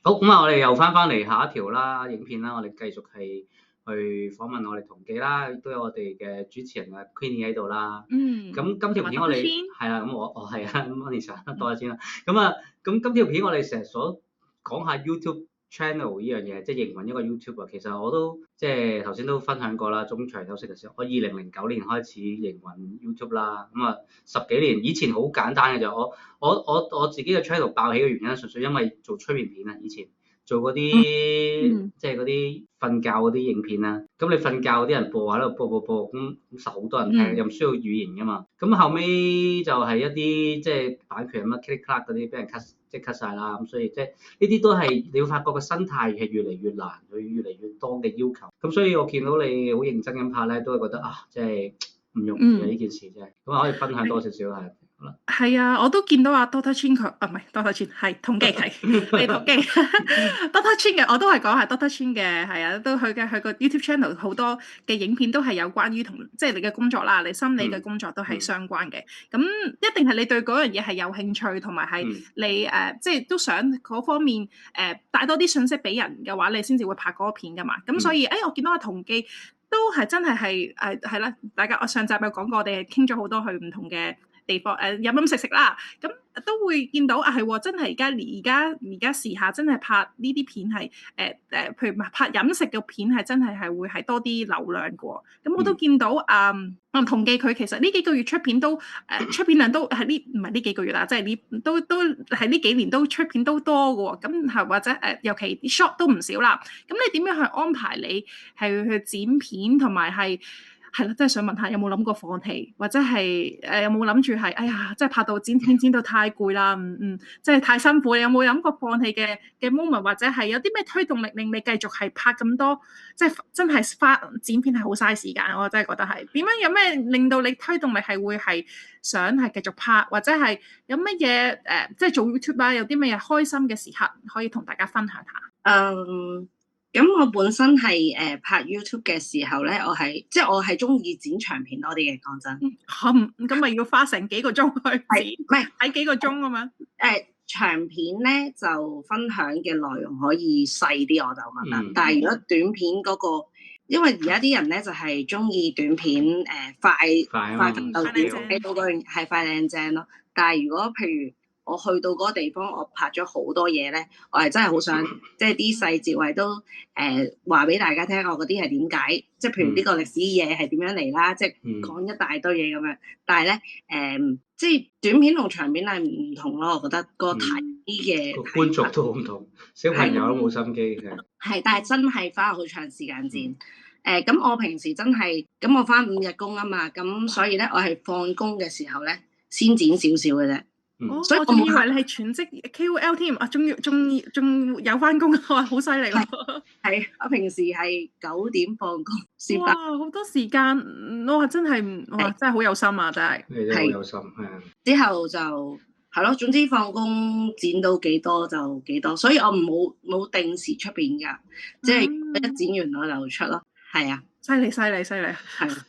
好，咁啊，我哋又翻嚟下一條啦，影片啦，我哋繼續係去訪問我哋同記啦，亦都有我哋嘅主持人啊 Queenie 喺度啦。咁今條片我哋係啦，咁我係啊 Monica 多謝先啦。咁今條片我哋成日所講下 YouTube channel 呢樣嘢，即係營運一個 YouTuber。其實我都即係頭先都分享過啦，中場休息嘅時候，我2009年開始營運 YouTube 啦。咁啊10幾年，以前好簡單嘅就我自己嘅 channel 爆起嘅原因，純粹因為做催眠片啊，以前做嗰啲即係嗰啲瞓覺嗰啲影片啦。咁你瞓覺嗰啲人播喺度播，咁實好多人聽，又唔需要語言噶嘛。咁後尾就係一啲即係版權乜 click clack 嗰啲俾人 cut 即係 cut 曬啦。咁所以即係呢啲都係你會發覺個生態係越嚟越難，佢越嚟越多嘅要求。咁所以我見到你好認真咁拍咧，都係覺得啊，即係唔容易啊呢件事啫。咁可以分享多少少係。係啊，我都見到阿 Doctor Chin 佢唔係 Doctor Chin 係同記係你同記 Doctor Chin 嘅，我都係講係 Doctor Chin 嘅，係啊，都佢個 YouTube channel 好多嘅影片都係有關於同即係你嘅工作啦，你心理嘅工作都係相關嘅。咁一定係你對嗰樣嘢係有興趣，同埋係你即係都想嗰方面帶多啲信息俾人嘅話，你先至會拍嗰個片噶嘛。咁所以我見到阿同記都係真係係啦，大家我上集有講過，我哋係傾咗好多去唔同嘅地方飲食啦，咁都會見到係喎，真係而家時下真係拍呢啲片係譬如拍飲食嘅片係真係會係多啲流量嘅喎。咁我都見到同記佢其實呢幾個月出片都出片量都係唔係呢幾個月啦，即係呢都係呢幾年都出片都多嘅喎。咁係或者尤其啲 short 都唔少啦。咁你點樣去安排你係去剪片同埋係啦，真係想問下有冇諗過放棄，或者係有冇諗住係哎呀，即係拍到剪到太攰啦，即係太辛苦。你有冇諗過放棄嘅 moment， 或者係有啲咩推動力令你繼續係拍咁多？即係真係花剪片係好嘥時間，我真係覺得係點樣？有咩令到你推動力係會係想係繼續拍，或者係有乜嘢即係做 YouTube 啦，有啲乜嘢開心嘅時刻可以同大家分享下？咁我本身係拍 YouTube 嘅時候咧，我係中意剪長片多啲嘅，講真。咁咪要花成幾個鐘去剪？唔係睇幾個鐘啊嘛？長片咧就分享嘅內容可以細啲，我就覺得。但係如果短片嗰個，因為而家啲人咧就係中意短片快睇到嗰樣係快靚正咯。但係如果譬如我去到嗰個地方，我拍咗好多嘢咧，我係真係好想即係啲細節位都話俾大家聽，我嗰啲係點解，即係譬如呢個歷史嘢係點樣嚟啦，即係講一大堆嘢咁樣。但係咧即係短片同長片係唔同咯，我覺得個睇嘅觀眾都好唔同，小朋友都冇心機嘅。係，但係真係花好長時間剪。咁我平時真係咁我返5日工啊嘛，咁所以咧我係放工嘅時候咧先剪少少嘅啫。所以我仲以為你係全職 KOL 添啊，仲有翻工啊，好犀利喎！係，我平時係9點放工先哇，好多時間，我真係真係好有心啊，真係。你真係好有心，係啊。之後就係咯，總之放工剪到幾多就幾多，所以我冇定時出片㗎，即係一剪完我就出咯。係啊，犀利！係。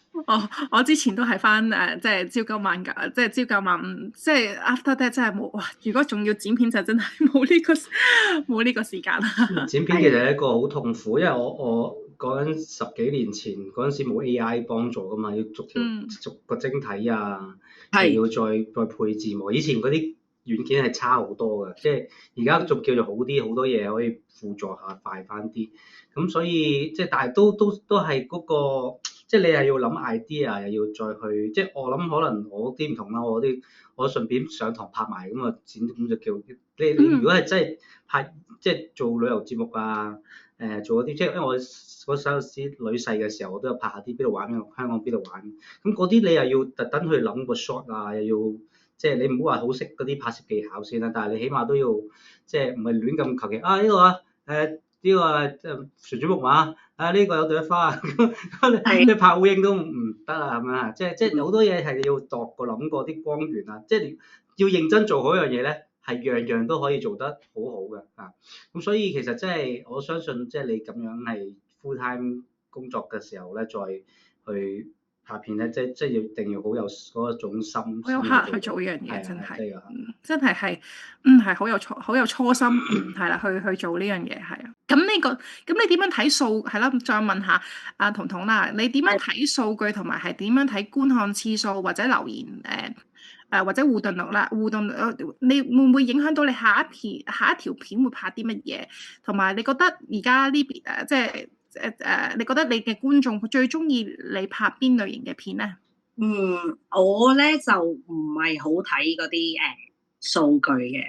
我之前都係翻即係朝九晚5，即係朝九晚5，即係 after that 真係冇哇！如果仲要剪片就真係冇呢個時間啦。剪片其實係一個好痛苦，因為我講緊10幾年前嗰陣時冇 AI 幫助噶嘛，要逐個晶體啊，又要再配字幕。以前嗰啲軟件係差好多嘅，即係而家仲叫做好啲，好多嘢可以輔助下快翻啲。咁所以即係但係都係嗰個。即係你係要諗 idea，又要再去，即係我諗可能我啲唔同啦，我順便上堂拍埋咁啊剪，咁就叫你如果係真係拍即係做旅遊節目啊，做嗰啲即係因為我嗰陣時女婿嘅時候，我都有拍下啲邊度玩，香港邊度玩，咁嗰啲你又要特登去諗個 shot 啊，又要即係你唔好話好識嗰啲拍攝技巧先啦，但係你起碼都要即係唔係亂咁求其呢個啊呢個旋轉木馬呢個有朵花啊，你拍烏蠅都唔得啊，係咪啊？即係好多嘢係要度過諗過啲光源啊，即係要認真做好一樣嘢咧，係樣樣都可以做得好好嘅啊。咁所以其實即係我相信，即係你咁樣係 full time 工作嘅時候咧，再去拍片咧，即係要一定要好有嗰種心，好有 heart 去做呢樣嘢，真係，真係係好有初心，係啦，去做呢樣嘢係啊。咁你點樣睇數係啦？再問下阿彤彤啦，你點樣睇數據同埋係點樣睇觀看次數或者留言或者互動率啦？你會唔會影響到你下一條片會拍啲乜嘢？同埋你覺得而家呢邊即係你覺得你嘅觀眾最中意你拍邊類型嘅片咧？我咧就唔係好睇嗰啲數據嘅，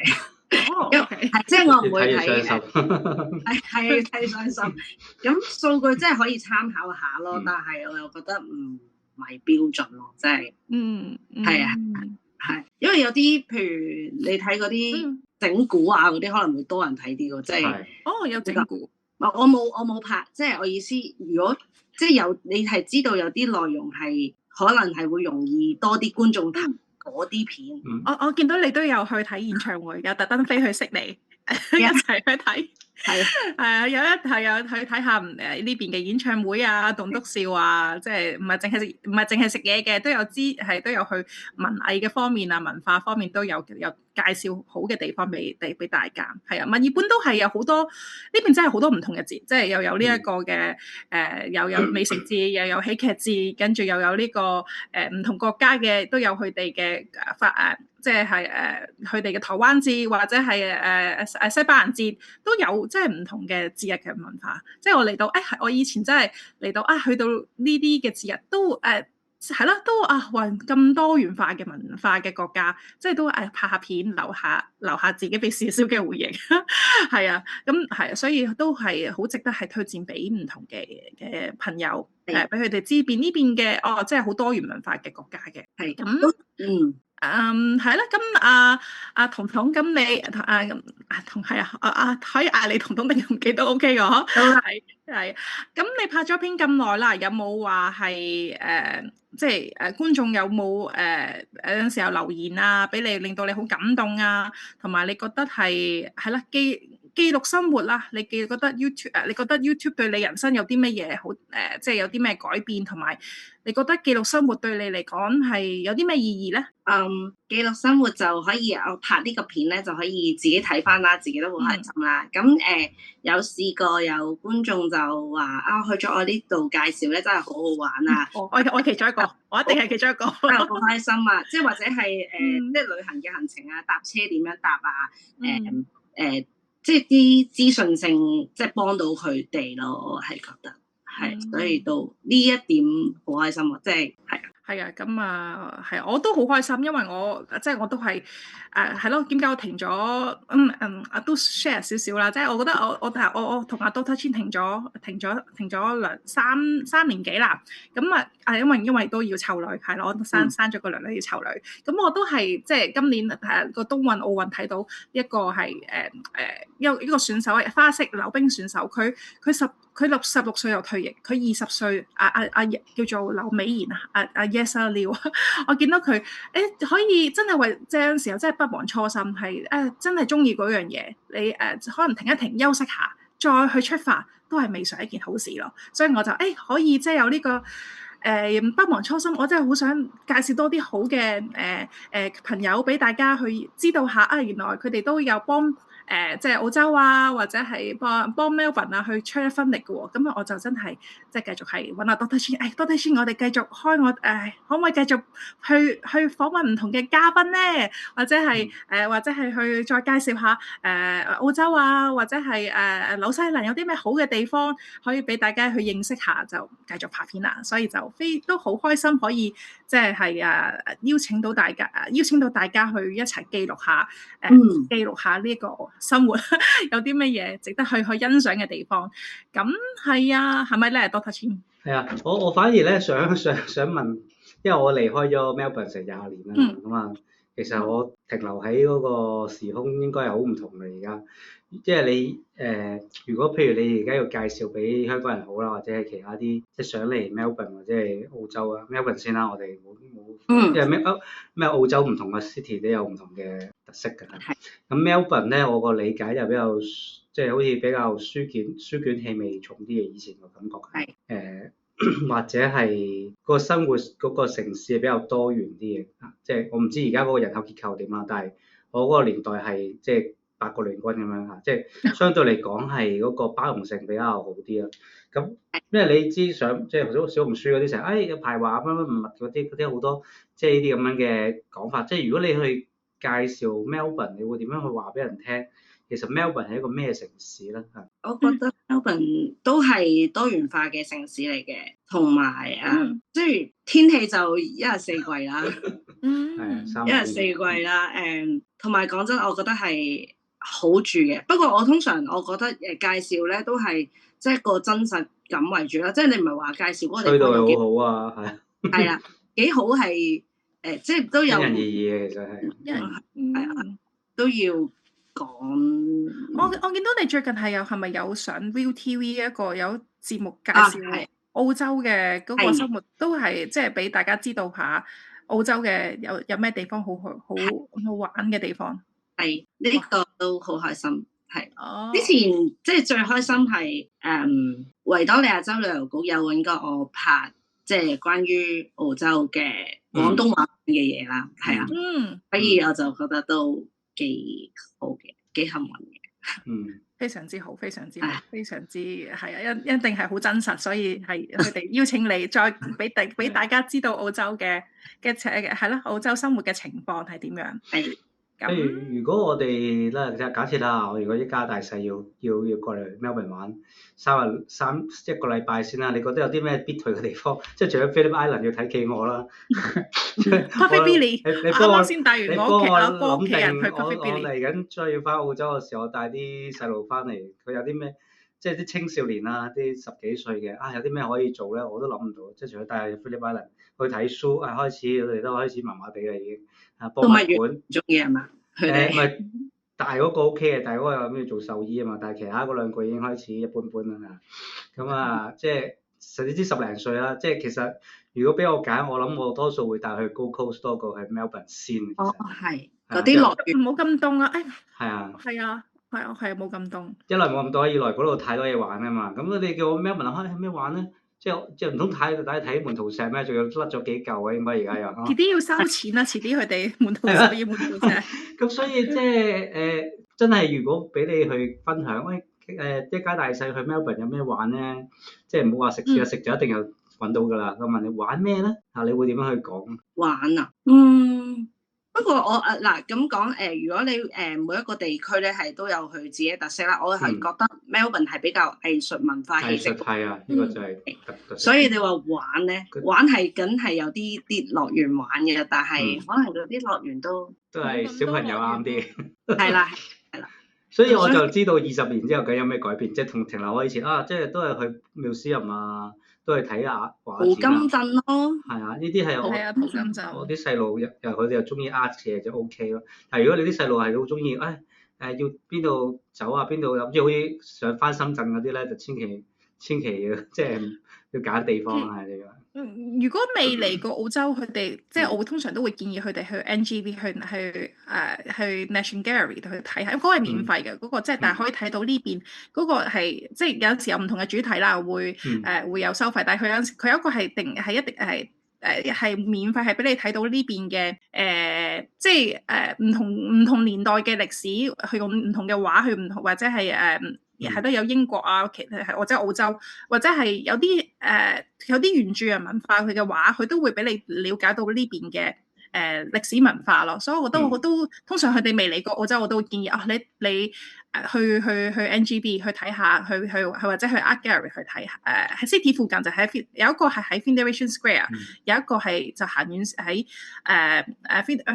即係我唔會睇係睇傷心。咁數據真係可以參考下咯，但係我又覺得唔係標準咯，即係係啊係，因為有啲譬如你睇嗰啲整蠱啊嗰啲可能會多人睇啲喎，即係有整蠱。我冇拍，即係我意思，如果即係你係知道有啲內容係可能係會容易多啲觀眾睇嗰啲片。我見到你都有去睇演唱會，有特登飛去悉尼一齊去睇。係有去睇下呢邊嘅演唱會啊，棟篤笑啊，即係唔係淨係食嘢嘅，都有去文藝嘅方面啊，文化方面都有介紹好嘅地方俾大家。係啊，墨爾本都係有好多呢邊真係好多唔同嘅節，即係又有呢一個嘅又有美食節，又有喜劇節，跟住又有呢個唔同國家嘅都有佢哋嘅即係佢哋嘅台灣節或者係西班牙節都有，即係唔同嘅節日嘅文化。即係我嚟到我以前真係嚟到去到呢啲嘅節日都係啦，都哇咁多元化嘅文化嘅國家，即係都拍下片留下自己俾少少嘅回憶。係啊，咁係，所以都係好值得係推薦俾唔同嘅朋友俾佢哋知呢邊嘅即係好多元文化嘅國家嘅。係咁係啦，咁阿彤彤，咁你可以嗌你彤彤定唔記得 OK 嘅嗬？係，咁你拍咗片咁耐啦，有冇話係即係觀眾有冇有陣時候留言啊，俾你令到你好感動啊，同埋你覺得係啦記錄生活啦，你覺得 YouTube 對你人生有啲乜嘢好即係有啲咩改變，同埋你覺得記錄生活對你嚟講係有啲咩意義咧？記錄生活就可以我拍呢個片咧，就可以自己睇翻啦，自己都好開心啦。咁有試過有觀眾就話去咗我呢度介紹咧，真係好好玩啊！我其中一個，我一定係其中一個，好開心啊！即係或者係即係旅行嘅行程啊，搭車點樣搭啊？即係啲資訊性，即係幫到佢哋咯，我係覺得係，所以到呢一點好開心啊！即係係啊，咁我都好開心，因為即係我都係係咯，點解我停咗？都 share 少少啦，即係我覺得我同阿 Doctor Chin 停咗三年幾啦，咁因為都要湊女，係咯，我生咗個女要湊女，咁我都係即係今年個冬運奧運睇到一個係一個選手花式溜冰選手，佢16歲又退役，佢20歲叫做劉美賢Yes 廖，我見到佢可以真係即係有陣時候真係不忘初心，係真係中意嗰樣嘢，你可能停一停休息下，再去出發都係未嘗一件好事咯。所以我就可以即係有呢個不忘初心，我真係好想介紹多啲好嘅朋友俾大家去知道下原來佢哋都有幫即係澳洲啊，或者係幫 Melbourne 啊去出一分力嘅喎，咁我就真係即係繼續係揾阿 Doctor Chin，Doctor Chin，我哋繼續開可唔可以繼續去訪問唔同嘅嘉賓咧？或者係去再介紹下澳洲啊，或者係紐西蘭有啲咩好嘅地方可以俾大家去認識下，就繼續拍片啦。所以就都好開心可以即係邀請到大家去一齊記錄下呢個生活有啲乜嘢值得去欣賞嘅地方。咁係啊，係咪咧 Doctor Chin？ 係啊，我反而咧想問，因為我離開咗 Melbourne 成20年啦，咁啊，其實我停留喺嗰個時空應該係好唔同嘅而家。即係你如果譬如你而家要介紹俾香港人好啦，或者係其他啲即係想嚟 Melbourne 或者係澳洲啊 Melbourne 先啦，我哋冇因為咩澳洲唔同嘅 city 都有唔同嘅特色㗎。咁 Melbourne 咧，我個理解就比較即係好似比較書卷氣味重啲嘅以前個感覺。或者係個生活嗰個城市係比較多元啲嘅，即係我唔知而家嗰個人口結構點啦，但係我嗰個年代係即係八國聯軍咁樣嚇，即係相對嚟講係嗰個包容性比較好啲啦。咁因為你知想即係小紅書嗰啲成日有排華乜乜物嗰啲好多即係呢啲咁樣嘅講法，即係如果你去介紹 Melbourne，你會點樣去話俾人聽？其實 Melbourne 係一個咩城市咧？我覺得 Melbourne 都係多元化嘅城市嚟嘅，同埋即係天氣就一日四季啦，一日四季啦，同埋講真，我覺得係好住嘅。不過我通常我覺得介紹咧都係即係個真實感為主啦，即係你唔係話介紹嗰個地方有幾好啊，係啦，幾好係即係都有因人而異嘅，其實係都要。我見到你最近係咪有上 ViuTV 一個有節目介紹澳洲嘅嗰個生活，都係即係俾大家知道下澳洲嘅有咩地方好玩嘅地方。係呢個都好開心。係之前即係最開心係維多利亞州旅遊局有揾過我拍即係關於澳洲嘅廣東話嘅嘢啦，係啊，所以我就覺得都幾好嘅，幾幸運嘅。非常之好，非常之好，非常之係啊！一定係好真實，所以係佢哋邀請你再俾大家知道澳洲嘅係咯，澳洲生活嘅情況係點樣？係咁。如果我哋咧假設啦，我如果一家大細要過嚟 Melbourne 玩一個禮拜先啦，你覺得有啲咩必去嘅地方？即係除咗 Phillip Island 要睇企鵝啦 Coffee Billy 啱啱先帶完我屋企人去 Coffee Billy。我嚟緊再要翻澳洲嘅時候，我帶啲細路翻嚟，佢有啲咩？即係啲青少年啊，啲10幾歲嘅有啲咩可以做咧？我都諗唔到。即係除咗帶 Phillip Island 去睇 show，開始佢哋都開始麻麻地啦已經。博物館中意係嘛？唔係大嗰個 OK 嘅，大嗰個諗住做獸醫啊嘛，但係其他嗰兩個已經開始一般般啦。咁即係甚至10零歲啦。即係其實如果俾我揀，我諗我多數會帶去 Gold Coast 多過去 Melbourne 先。係嗰啲樂園唔好咁凍啊！係啊，冇咁凍。一來冇咁多，二來嗰度太多嘢玩啊嘛。咁佢哋叫我 Melbourne 有咩玩咧？即係唔通睇門徒石咩？仲要甩咗幾嚿啊！應該而家又遲啲要收錢啦，遲啲佢哋門徒石要門徒石。咁所以即係真係如果俾你去分享，一家大細去 Melbourne 有咩玩咧？即係唔好話食先啦，食就一定有揾到㗎啦。我問你玩咩咧？你會點樣去講？玩啊，不過我嗱咁講如果你每一個地區咧係都有佢自己嘅特色啦，我係覺得 Melbourne 係比較藝術文化氣息。係啊，呢個就係所以你話玩咧，玩係梗係有啲樂園玩嘅，但係可能嗰啲樂園都係小朋友啱啲。係啦。所以我就知道20年之後究竟有咩改變，即係同停留我以前即係都係去 museum 啊，都係睇下畫展。淘金鎮咯。係啊，呢啲係淘金鎮。我啲細路佢哋又中意 art 嘅就 OK 咯。但係如果你啲細路係好中意，要邊度走啊？邊度諗住好似想翻深圳嗰啲咧，就千祈要即係要揀地方係你話。如果未嚟過澳洲，佢哋即係我通常都會建議佢哋去 NGV 去 National Gallery 去睇下，嗰個係免費嘅，嗰個即係但係可以睇到呢邊嗰個係即係有時有唔同嘅主題啦，會有收費，但係佢有一個係一定係係免費，係俾你睇到呢邊嘅即係唔同年代嘅歷史，去用唔同嘅畫去唔同或者係係都有英國啊，或者澳洲，或者係有啲原住人文化佢嘅畫，佢都會俾你了解到呢邊嘅歷史文化咯。所以我都通常佢哋未嚟過澳洲，我都會建議你去 NGV 去睇下，去或者去 Art Gallery 去睇下。喺 City 附近就有一個係喺 Federation Square，有一個係就行遠喺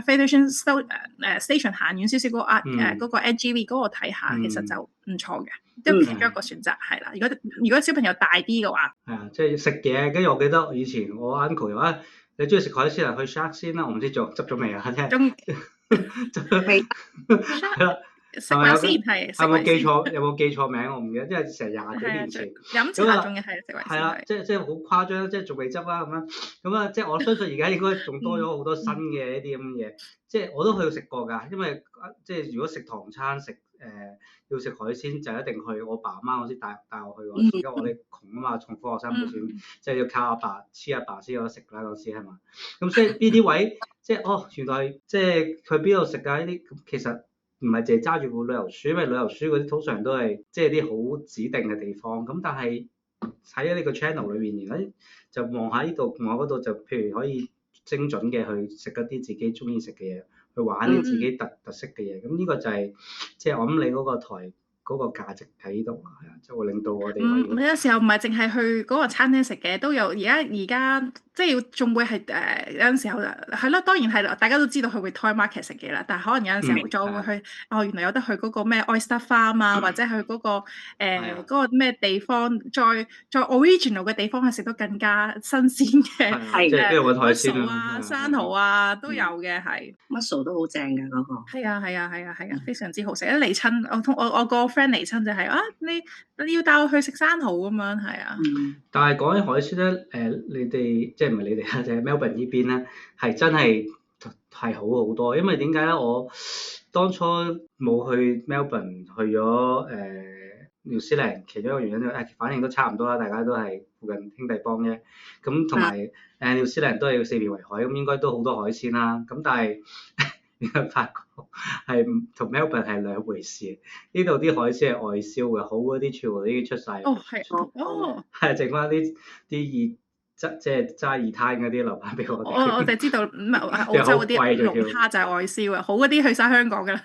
Federation Station 行遠少少嗰個 NGV 嗰個睇下，其實就唔錯嘅，都其中一個選擇係啦。如果小朋友大啲嘅話，係啊，即係食嘢。跟住我記得以前我 uncle 又話你中意食海鮮啊，去 Shark 先啦。我唔知執咗未啊？中未係啦。食埋先係有冇記錯名？我唔記得，因為成20幾年前飲茶仲要係食埋先。係啦，即係好誇張，即係仲未執啦咁啊！即係我相信而家應該仲多咗好多新嘅一啲咁嘅嘢。即係我都去食過㗎，因為即係如果食唐餐食要食海鮮就一定去我爸媽嗰時帶我去嗰時，因為我哋窮啊嘛，窮苦學生冇錢，即係要靠阿爸黐阿爸先有得食啦嗰時係嘛。咁所以呢啲位即係原來即係去邊度食啊呢啲，其實唔係淨係揸住部旅遊書，因為旅遊書嗰啲通常都係即係啲好指定嘅地方。咁但係喺呢個 channel 裏面，而家就望下呢度望下嗰度，就譬如可以精準嘅去食一啲自己中意食嘅嘢，去玩啲自己特色嘅嘢。咁呢個就係即係我諗你嗰個台嗰個價值喺呢度，係啊，就會令到我哋有時候唔係淨係去嗰個餐廳食嘅，都有而家即係仲會係有陣時候係咯，當然係大家都知道去 Victoria Market 食嘢啦，但係可能有陣時候再會去原來有得去嗰個咩 Oyster Farm 啊，或者去嗰個嗰個咩地方，再 original 嘅地方係食到更加新鮮嘅，即係邊度揾海鮮啊、生蠔啊都有嘅，係 mussel 都好正㗎嗰個。係啊，非常之好食。一嚟親我個 friend 嚟親就係你要帶我去食生蠔咁樣，係啊。但係講起海鮮咧，你哋即係唔係你哋啊？就係 Melbourne 呢邊咧，係真係好好多。因為點解咧？我當初冇去 Melbourne，去咗New Zealand，其中一個原因反正都差唔多啦，大家都係附近兄弟幫啫。咁同埋New Zealand 都係四面圍海，咁應該都好多海鮮啦。咁但係發覺係同 Melbourne 係兩回事。呢度啲海鮮係外銷嘅，好嗰啲全部都已經出晒。係剩翻啲即係揸二攤嗰啲留翻俾我哋。我哋知道澳洲嗰啲龍蝦就係外銷嘅，好嗰啲去晒香港㗎啦。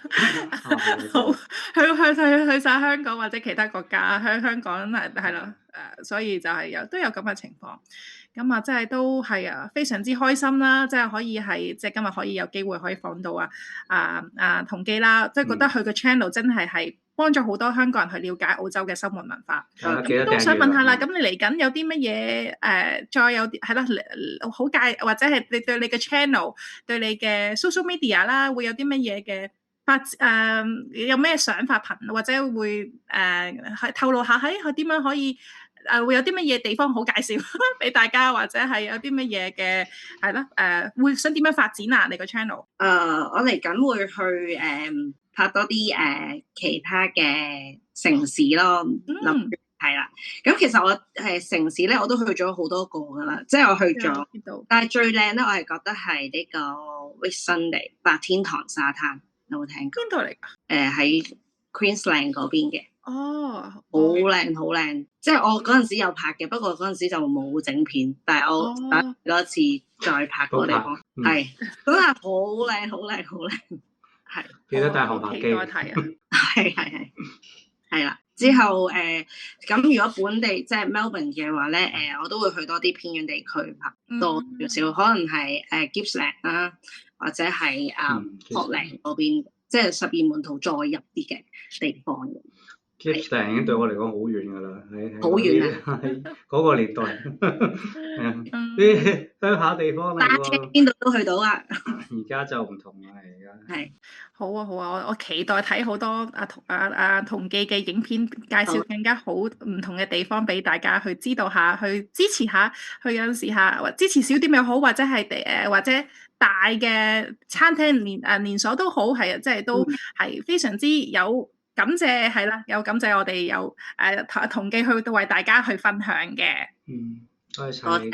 好去晒香港或者其他國家，香港係咯，所以就係都有咁嘅情況。咁啊，即係都係非常之開心啦！即係可以係即係今日可以有機會可以訪到同基啦，即係覺得佢個 channel 真係幫咗好多香港人去了解澳洲嘅生活文化。都想問下啦，咁你嚟緊有啲乜嘢再有啲係啦，好或者係你對你嘅 channel 對你嘅 social media 啦，會有啲乜嘢嘅有咩想法或者會透露下佢點樣可以？會有啲乜嘢地方好介紹俾大家，或者係有啲乜嘢嘅係啦會想點樣發展啊？你個 channel？我嚟緊會去拍多啲其他嘅城市咯，係啦。咁其實我城市咧我都去咗好多個噶啦，即係我去咗，但係最靚咧我係覺得係呢個 Whitsunday 白天堂沙灘，有冇聽過？邊度嚟㗎？喺 Queensland 嗰邊嘅。好靚好靚，即係我嗰陣時有拍嘅，不過嗰陣時就冇整片，但係我打多一次再拍嗰個地方，係真係好靚好靚好靚，係記得帶航拍機，期待睇啊，係啦。之後咁如果本地即係 Melbourne 嘅話咧，我都會去多啲偏遠地區拍多少少，可能係Gippsland 啦，或者係Portland 嗰邊，即係十二門徒再入啲嘅地方。Gippsland 已經對我嚟講好遠㗎啦，好遠啊！喺嗰個年代，啲鄉下地方嚟喎，邊度都去到啊！而家就唔同啦，而家係好啊！我期待睇好多同基嘅影片，介紹更加好唔同嘅地方俾大家去知道下，去支持下，去有陣時下支持小店又好，或者係或者大嘅餐廳連鎖都好，係啊，即係都係非常之有。感謝係啦，有感謝我哋有同基去到為大家去分享嘅。多謝你。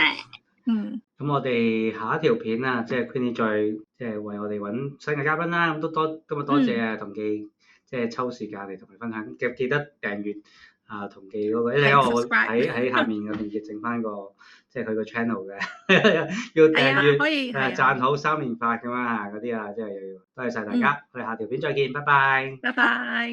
咁我哋下一條片啊，即係 Queenie 再即係為我哋揾新嘅嘉賓啦。咁都今日多謝同基即係抽時間嚟同佢分享。記得訂閱同基嗰個，因為我喺下面嘅連結整翻個即係佢個 channel 嘅，要訂閱可以讚好3連發咁樣嗰啲啊，即係要多謝晒大家。我哋下條片再見，拜拜。拜拜。